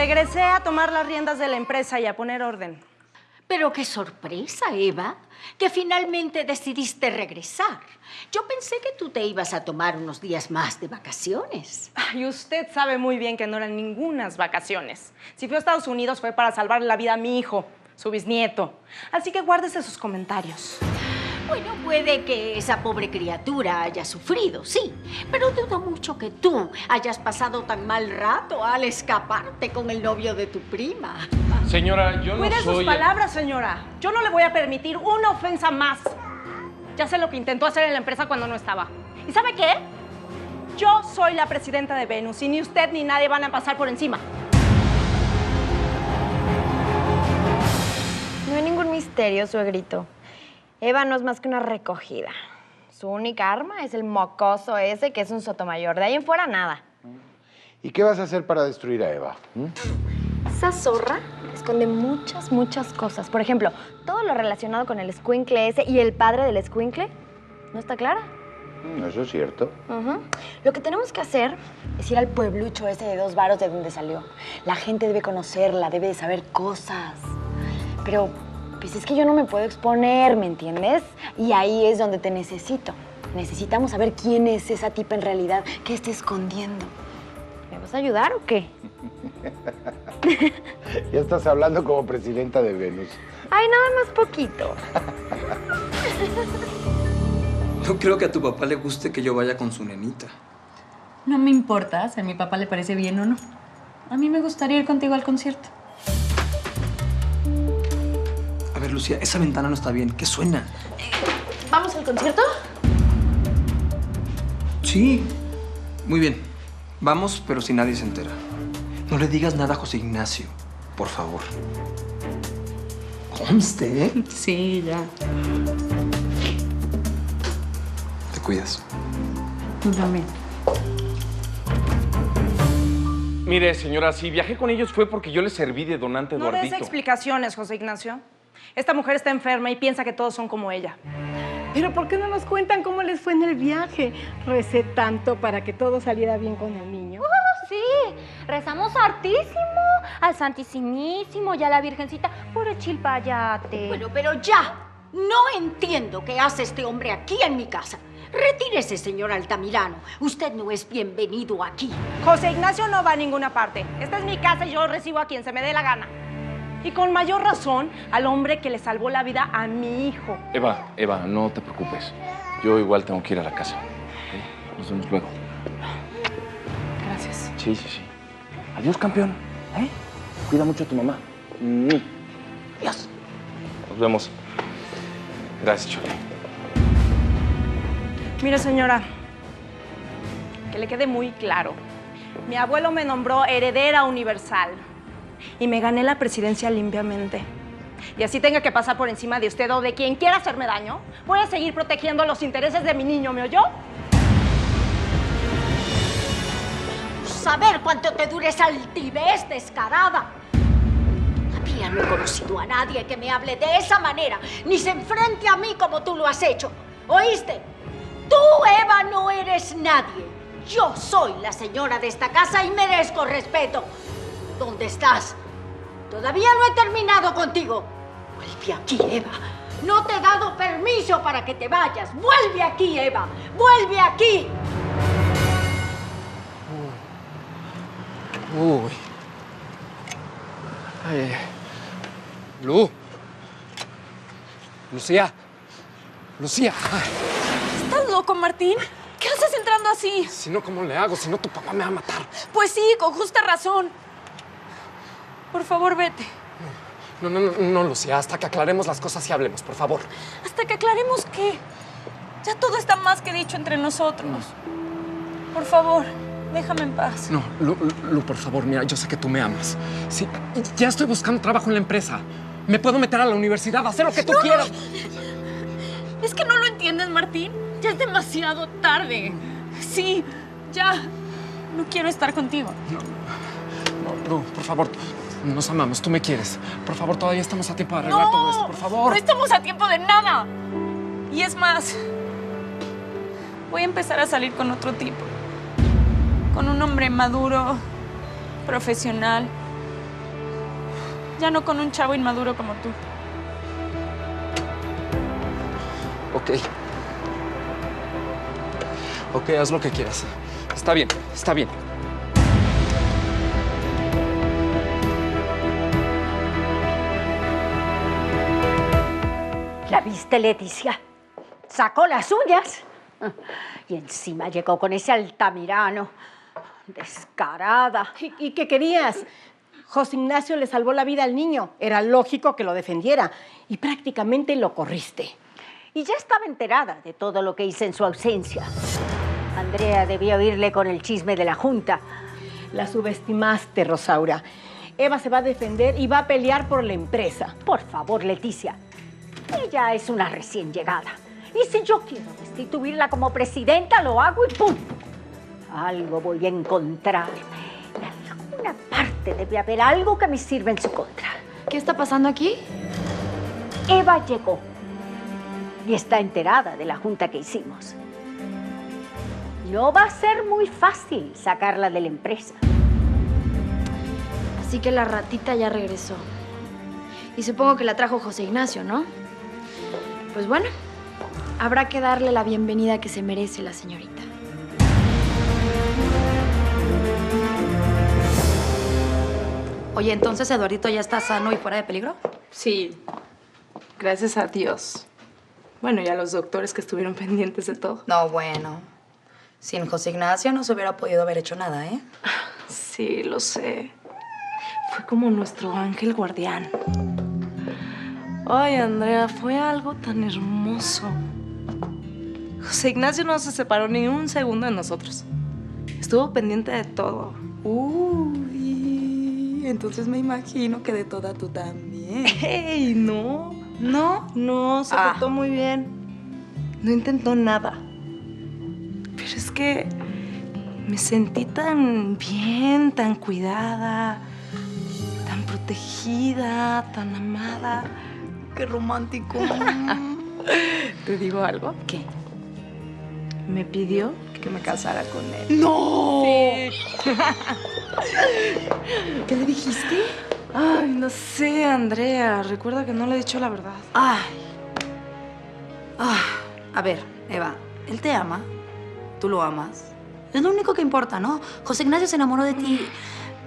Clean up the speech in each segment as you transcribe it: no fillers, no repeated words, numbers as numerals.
Regresé a tomar las riendas de la empresa y a poner orden. Pero qué sorpresa, Eva, que finalmente decidiste regresar. Yo pensé que tú te ibas a tomar unos días más de vacaciones. Y usted sabe muy bien que no eran ningunas vacaciones. Si fui a Estados Unidos fue para salvarle la vida a mi hijo, su bisnieto. Así que guárdese sus comentarios. Bueno, puede que esa pobre criatura haya sufrido, sí, pero dudo mucho que tú hayas pasado tan mal rato al escaparte con el novio de tu prima. Señora, yo no Cuide soy... sus palabras, señora. Yo no le voy a permitir una ofensa más. Ya sé lo que intentó hacer en la empresa cuando no estaba. ¿Y sabe qué? Yo soy la presidenta de Venus y ni usted ni nadie van a pasar por encima. No hay ningún misterio, suegrito. Eva no es más que una recogida. Su única arma es el mocoso ese que es un sotomayor. De ahí en fuera, nada. ¿Y qué vas a hacer para destruir a Eva? Esa zorra esconde muchas cosas. Por ejemplo, todo lo relacionado con el escuincle ese y el padre del escuincle. ¿No está clara? Eso es cierto. Lo que tenemos que hacer es ir al pueblucho ese de 2 varos de donde salió. La gente debe conocerla, debe saber cosas. Pero, pues es que yo no me puedo exponer, ¿me entiendes? Y ahí es donde te necesito. Necesitamos saber quién es esa tipa en realidad, qué está escondiendo. ¿Me vas a ayudar o qué? Ya estás hablando como presidenta de Venus. Ay, nada más poquito. No creo que a tu papá le guste que yo vaya con su nenita. No me importa si a mi papá le parece bien o no. A mí me gustaría ir contigo al concierto. A ver, Lucía, esa ventana no está bien. ¿Qué suena? ¿Vamos al concierto? Sí. Muy bien. Vamos, pero si nadie se entera. No le digas nada a José Ignacio, por favor. Conste, ¿eh? Sí, ya. Te cuidas. Tú también. Mire, señora, si viajé con ellos fue porque yo les serví de donante a No des Eduardito. explicaciones, José Ignacio. Esta mujer está enferma y piensa que todos son como ella. Pero ¿por qué no nos cuentan cómo les fue en el viaje? Recé tanto para que todo saliera bien con el niño. Sí, rezamos hartísimo al Santísimísimo y a la Virgencita por el chilpayate. Bueno, pero ya. No entiendo qué hace este hombre aquí en mi casa. Retírese, señor Altamirano. Usted no es bienvenido aquí. José Ignacio no va a ninguna parte. Esta es mi casa y yo recibo a quien se me dé la gana. Y con mayor razón al hombre que le salvó la vida a mi hijo. Eva, no te preocupes. Yo igual tengo que ir a la casa. ¿Ok? Nos vemos luego. Gracias. Sí. Adiós, campeón. Cuida mucho a tu mamá. Adiós. Nos vemos. Gracias, Chole. Mire, señora, que le quede muy claro. Mi abuelo me nombró heredera universal y me gané la presidencia limpiamente. Y así tenga que pasar por encima de usted o de quien quiera hacerme daño, voy a seguir protegiendo los intereses de mi niño, ¿me oyó? Saber cuánto te dure esa altivez descarada. Todavía no he conocido a nadie que me hable de esa manera, ni se enfrente a mí como tú lo has hecho. ¿Oíste? Tú, Eva, no eres nadie. Yo soy la señora de esta casa y merezco respeto. ¿Dónde estás? Todavía no he terminado contigo. Vuelve aquí, Eva. No te he dado permiso para que te vayas. Vuelve aquí, Eva. Vuelve aquí. Uy. Ay. Lucía. Ay. ¿Estás loco, Martín? ¿Qué haces entrando así? Si no, ¿cómo le hago? Si no, tu papá me va a matar. Pues sí, con justa razón. Por favor, vete. No, Lucía. Hasta que aclaremos las cosas y hablemos, por favor. ¿Hasta que aclaremos qué? Ya todo está más que dicho entre nosotros. Por favor, déjame en paz. No, Lu, por favor, mira, yo sé que tú me amas. Sí, ya estoy buscando trabajo en la empresa. Me puedo meter a la universidad, hacer lo que tú quieras. Es que no lo entiendes, Martín. Ya es demasiado tarde. Sí, ya. No quiero estar contigo. No, por favor. Nos amamos, tú me quieres. Por favor, todavía estamos a tiempo de arreglar todo esto, por favor. No estamos a tiempo de nada. Y es más, voy a empezar a salir con otro tipo. Con un hombre maduro, profesional, Ya no con un chavo inmaduro como tú. Ok. Ok, haz lo que quieras. Está bien, está bien. ¿La viste, Leticia? Sacó las uñas y encima llegó con ese Altamirano. Descarada. ¿Y qué querías? José Ignacio le salvó la vida al niño. Era lógico que lo defendiera. Y prácticamente lo corriste. Y ya estaba enterada de todo lo que hice en su ausencia. Andrea debía oírle con el chisme de la Junta. La subestimaste, Rosaura. Eva se va a defender y va a pelear por la empresa. Por favor, Leticia. Ella es una recién llegada. Y si yo quiero destituirla como presidenta, lo hago y ¡pum! Algo voy a encontrar. En alguna parte debe haber algo que me sirva en su contra. ¿Qué está pasando aquí? Eva llegó y está enterada de la junta que hicimos. No va a ser muy fácil sacarla de la empresa. Así que la ratita ya regresó. Y supongo que la trajo José Ignacio, ¿no? Pues bueno, habrá que darle la bienvenida que se merece la señorita. Oye, entonces Eduardito ya está sano y fuera de peligro. Sí, gracias a Dios. Bueno, y a los doctores que estuvieron pendientes de todo. No, bueno. Sin José Ignacio no se hubiera podido haber hecho nada, ¿eh? Sí, lo sé. Fue como nuestro ángel guardián. Ay, Andrea, fue algo tan hermoso. José Ignacio no se separó ni un segundo de nosotros. Estuvo pendiente de todo. Uy, entonces me imagino que de toda tú también. ¡Ey, no! ¿No? Se portó muy bien. No intentó nada. Pero es que me sentí tan bien, tan cuidada, tan protegida, tan amada. ¡Qué romántico! ¿Te digo algo? ¿Qué? Me pidió que me casara con él. ¡No! Sí. ¿Qué le dijiste? Ay, no sé, Andrea. Recuerda que no le he dicho la verdad. Ay. A ver, Eva, él te ama. Tú lo amas. Es lo único que importa, ¿no? José Ignacio se enamoró de ti.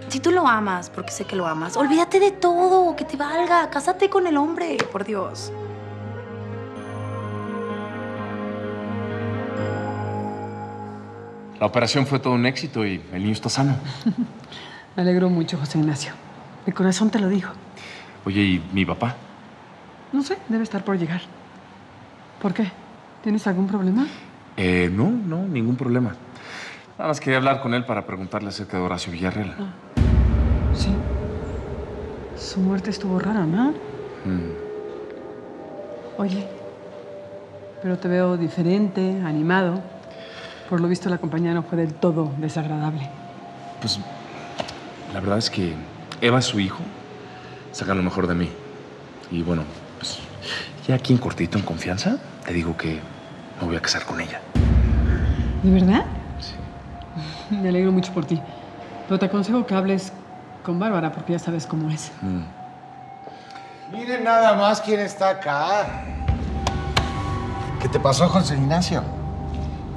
Si tú lo amas, porque sé que lo amas, olvídate de todo, que te valga. Cásate con el hombre, por Dios. La operación fue todo un éxito y el niño está sano. Me alegro mucho, José Ignacio. Mi corazón te lo dijo. Oye, ¿y mi papá? No sé, debe estar por llegar. ¿Por qué? ¿Tienes algún problema? No, ningún problema. Nada más quería hablar con él para preguntarle acerca de Horacio Villarreal. Sí. Su muerte estuvo rara, ¿no? Oye, pero te veo diferente, animado. Por lo visto, la compañía no fue del todo desagradable. Pues, la verdad es que Eva es su hijo. Saca lo mejor de mí. Y bueno, pues, ya aquí en cortito, en confianza, te digo que me voy a casar con ella. ¿De verdad? Sí. Me alegro mucho por ti. Pero te aconsejo que hables con Bárbara, porque ya sabes cómo es. Miren nada más quién está acá. ¿Qué te pasó, José Ignacio?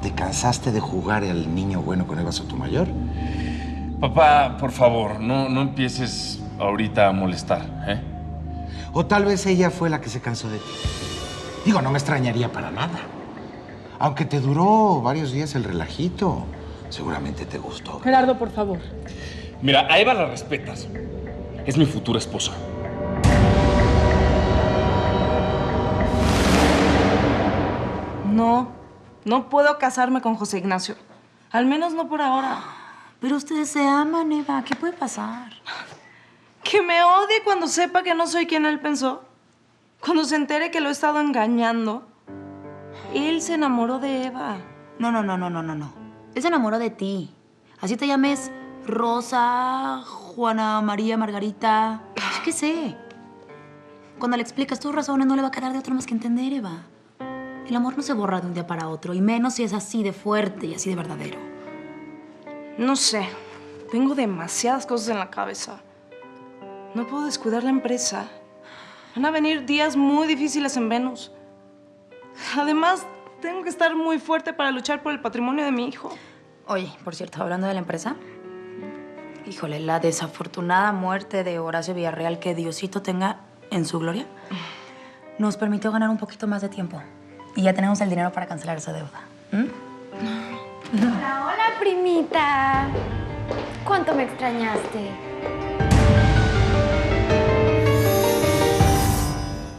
¿Te cansaste de jugar al niño bueno con Eva Sotomayor? Papá, por favor, no empieces ahorita a molestar, ¿eh? O tal vez ella fue la que se cansó de ti. Digo, no me extrañaría para nada. Aunque te duró varios días el relajito, seguramente te gustó. Gerardo, por favor. Mira, a Eva la respetas. Es mi futura esposa. No puedo casarme con José Ignacio. Al menos no por ahora. Pero ustedes se aman, Eva. ¿Qué puede pasar? Que me odie cuando sepa que no soy quien él pensó. Cuando se entere que lo he estado engañando. Él se enamoró de Eva. No. Él se enamoró de ti. Así te llames Rosa, Juana, María, Margarita. Yo qué sé. Cuando le explicas tus razones, no le va a quedar de otra más que entender, Eva. El amor no se borra de un día para otro, y menos si es así de fuerte y así de verdadero. No sé. Tengo demasiadas cosas en la cabeza. No puedo descuidar la empresa. Van a venir días muy difíciles en Venus. Además, tengo que estar muy fuerte para luchar por el patrimonio de mi hijo. Oye, por cierto, hablando de la empresa, híjole, la desafortunada muerte de Horacio Villarreal, que Diosito tenga en su gloria, nos permitió ganar un poquito más de tiempo. Y ya tenemos el dinero para cancelar esa deuda. Hola, hola, primita. ¿Cuánto me extrañaste?